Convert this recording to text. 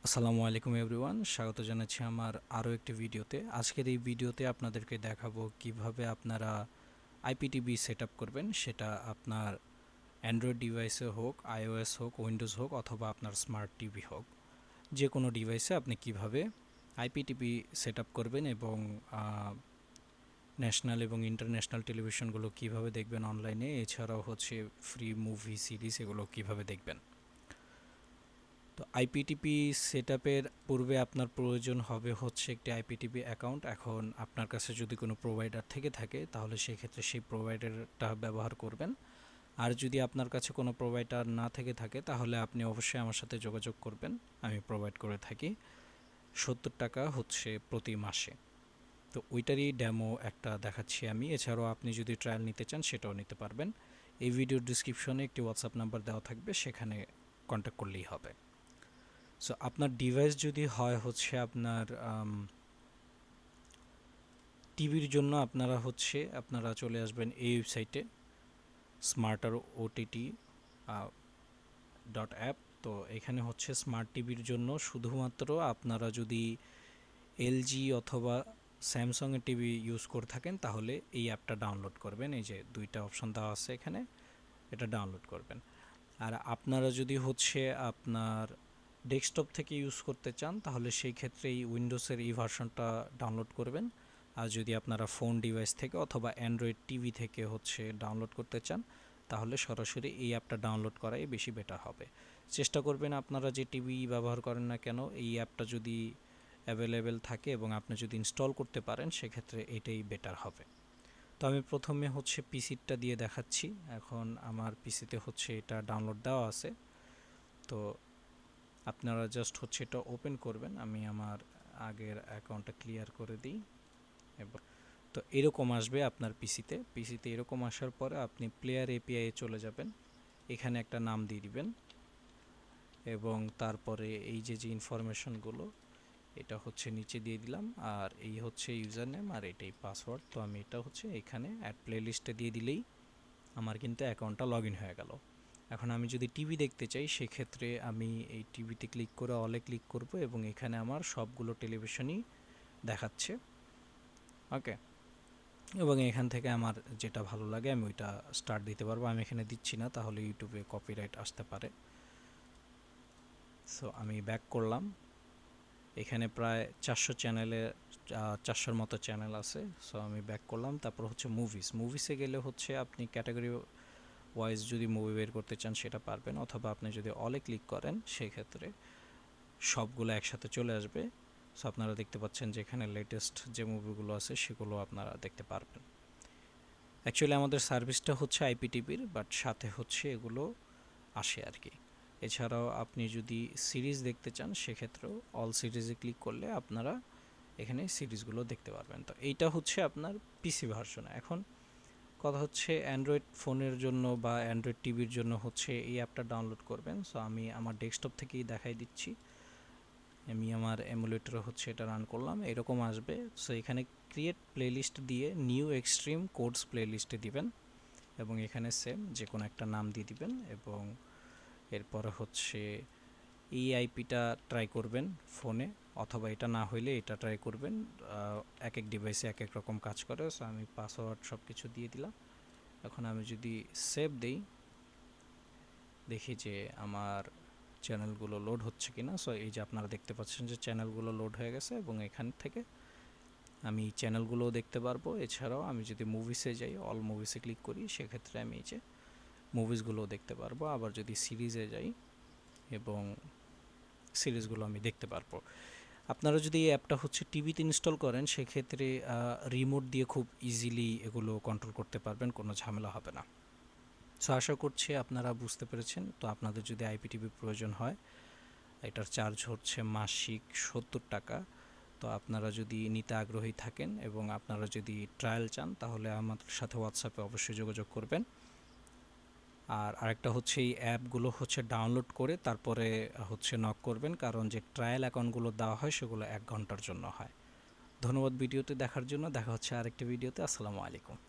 আসসালামু আলাইকুম এভরিওয়ান, স্বাগত জানাচ্ছি আমার আরও একটি ভিডিওতে। আজকের এই ভিডিওতে আপনাদেরকে দেখাবো কিভাবে আপনারা আইপিটিভি সেট আপ করবেন। সেটা আপনার অ্যান্ড্রয়েড ডিভাইসে হোক, আইওএস হোক, উইন্ডোজ হোক অথবা আপনার স্মার্ট টিভি হোক, যে কোনো ডিভাইসে আপনি কিভাবে আইপিটিভি সেট আপ করবেন এবং ন্যাশনাল এবং ইন্টারন্যাশনাল টেলিভিশনগুলো কিভাবে দেখবেন অনলাইনে, এছাড়াও হচ্ছে ফ্রি মুভি সিরিজ এগুলো কিভাবে দেখবেন। তো আইপিটিপি সেটআপের পূর্বে আপনার প্রয়োজন হবে হচ্ছে একটি আইপিটিপি অ্যাকাউন্ট। এখন আপনার কাছে যদি কোনো প্রোভাইডার থেকে থাকে তাহলে সেই ক্ষেত্রে সেই প্রোভাইডারটা ব্যবহার করবেন। আর যদি আপনার কাছে কোনো প্রোভাইডার না থেকে থাকে তাহলে আপনি অবশ্যই আমার সাথে যোগাযোগ করবেন। আমি প্রোভাইড করে থাকি। 70 টাকা হচ্ছে প্রতি মাসে। তো ওইটারই ডেমো একটা দেখাচ্ছি আমি। এছাড়াও আপনি যদি ট্রায়াল নিতে চান সেটাও নিতে পারবেন। এই ভিডিওর ডিসক্রিপশনে একটি হোয়াটসঅ্যাপ নাম্বার দেওয়া থাকবে, সেখানে কন্ট্যাক্ট করলেই হবে। সো আপনার ডিভাইস যদি হয় হচ্ছে আপনার টিভির জন্য, আপনারা চলে আসবেন এই ওয়েবসাইটে স্মার্টার ওটিটি .অ্যাপ। তো এখানে হচ্ছে স্মার্ট টিভির জন্য শুধুমাত্র আপনারা যদি এলজি অথবা স্যামসাংয়ের টিভি ইউজ করে থাকেন তাহলে এই অ্যাপটা ডাউনলোড করবেন। এই যে দুইটা অপশন দেওয়া আছে এখানে, এটা ডাউনলোড করবেন। আর আপনারা যদি হচ্ছে আপনার ডেস্কটপ থেকে ইউজ করতে চান তাহলে সেই ক্ষেত্রে এই উইন্ডোজের এই ভার্সনটা ডাউনলোড করবেন। আর যদি আপনারা ফোন ডিভাইস থেকে অথবা অ্যান্ড্রয়েড টিভি থেকে হচ্ছে ডাউনলোড করতে চান তাহলে সরাসরি এই অ্যাপটা ডাউনলোড করাই বেশি বেটার হবে। চেষ্টা করবেন আপনারা যে টিভি ব্যবহার করেন না কেন এই অ্যাপটা যদি অ্যাভেলেবেল থাকে এবং আপনি যদি ইনস্টল করতে পারেন সেক্ষেত্রে এটাই বেটার হবে। তো আমি প্রথমে হচ্ছে পিসিটা দিয়ে দেখাচ্ছি। এখন আমার পিসিতে হচ্ছে এটা ডাউনলোড দেওয়া আছে। তো আপনারা জাস্ট হচ্ছে এটা ওপেন করবেন। আমি আমার আগের অ্যাকাউন্টটা ক্লিয়ার করে দিই। এবং তো এরকম আসবে আপনার পিসিতে এরকম আসার পরে আপনি প্লেয়ার এপিআই চলে যাবেন। এখানে একটা নাম দিয়ে দিবেন এবং তারপরে এই যে ইনফরমেশনগুলো এটা হচ্ছে নিচে দিয়ে দিলাম। আর এই হচ্ছে ইউজার নেম আর এটাই পাসওয়ার্ড। তো আমি এটা হচ্ছে এখানে অ্যাড প্লে লিস্টে দিয়ে দিলেই আমার কিন্তু অ্যাকাউন্টটা লগ ইন হয়ে গেল। এখন আমি যদি টিভি দেখতে চাই সেক্ষেত্রে আমি এই টিভিতে ক্লিক করে অলে ক্লিক করব এবং এখানে আমার সবগুলো টেলিভিশনই দেখাচ্ছে। ওকে, এবং এখান থেকে আমার যেটা ভালো লাগে আমি ওইটা স্টার্ট দিতে পারবো। আমি এখানে দিচ্ছি না, তাহলে ইউটিউবে কপিরাইট আসতে পারে। সো আমি ব্যাক করলাম। এখানে প্রায় 400-র মতো চ্যানেল আছে। সো আমি ব্যাক করলাম। তারপর হচ্ছে মুভিসে গেলে হচ্ছে আপনি ক্যাটাগরি ওয়াইজ যদি মুভি বের করতে চান সেটা পারবেন, অথবা আপনি যদি অলে ক্লিক করেন সেক্ষেত্রে সবগুলো একসাথে চলে আসবে। সো আপনারা দেখতে পাচ্ছেন যে এখানে লেটেস্ট যে মুভিগুলো আছে সেগুলো আপনারা দেখতে পারবেন। অ্যাকচুয়ালি আমাদের সার্ভিসটা হচ্ছে আইপিটিভির, বাট সাথে হচ্ছে এগুলো আসে আর কি। এছাড়াও আপনি যদি সিরিজ দেখতে চান সেক্ষেত্রেও অল সিরিজে ক্লিক করলে আপনারা এখানে সিরিজগুলো দেখতে পারবেন। তো এইটা হচ্ছে আপনার পিসি ভার্সন। এখন কথা হচ্ছে অ্যান্ড্রয়েড ফোনের জন্য বা অ্যান্ড্রয়েড টিভির জন্য হচ্ছে এই অ্যাপটা ডাউনলোড করবেন। সো আমি আমার ডেস্কটপ থেকেই দেখাই দিচ্ছি। আমি আমার এমুলেটরে হচ্ছে এটা রান করলাম, এরকম আসবে। সো এখানে ক্রিয়েট প্লেলিস্ট দিয়ে নিউ এক্সট্রিম কোডস প্লেলিস্টে দিবেন এবং এখানে সেম যে কোনো একটা নাম দিয়ে দিবেন এবং এরপরে হচ্ছে এই আইপিটা ট্রাই করবেন ফোনে, অথবা এটা না হইলে এটা ট্রাই করবেন। এক এক ডিভাইসে এক এক রকম কাজ করে। সো আমি পাসওয়ার্ড সব কিছু দিয়ে দিলাম। এখন আমি যদি সেভ দেই দেখি যে আমার চ্যানেলগুলো লোড হচ্ছে কিনা। সো এই যে আপনারা দেখতে পাচ্ছেন যে চ্যানেলগুলো লোড হয়ে গেছে এবং এখান থেকে আমি চ্যানেলগুলোও দেখতে পারবো। এছাড়াও আমি যদি মুভিসে যাই, অল মুভিসে ক্লিক করি সেক্ষেত্রে আমি এই যে মুভিসগুলোও দেখতে পারবো। আবার যদি সিরিজে যাই এবং সিরিজগুলো আমি দেখতে পারবো। আপনারা যদি এই অ্যাপটা হচ্ছে টিভিতে ইনস্টল করেন সেক্ষেত্রে রিমোট দিয়ে খুব ইজিলি এগুলো কন্ট্রোল করতে পারবেন, কোনো ঝামেলা হবে না। সো আশা করছি আপনারা বুঝতে পেরেছেন। তো আপনাদের যদি আইপিটিভি প্রয়োজন হয় এটার চার্জ হচ্ছে মাসিক 70 টাকা। তো আপনারা যদি নিতে আগ্রহী থাকেন এবং আপনারা যদি ট্রায়াল চান তাহলে আমাদের সাথে হোয়াটসঅ্যাপে অবশ্যই যোগাযোগ করবেন। আর আরেকটা হচ্ছে এই অ্যাপগুলো হচ্ছে ডাউনলোড করে তারপরে হচ্ছে নক করবেন, কারণ যে ট্রায়াল অ্যাকাউন্টগুলো দেওয়া হয় সেগুলো 1 ঘন্টার জন্য হয়। ধন্যবাদ ভিডিওটি দেখার জন্য। দেখা হচ্ছে আরেকটি ভিডিওতে। আসসালামু আলাইকুম।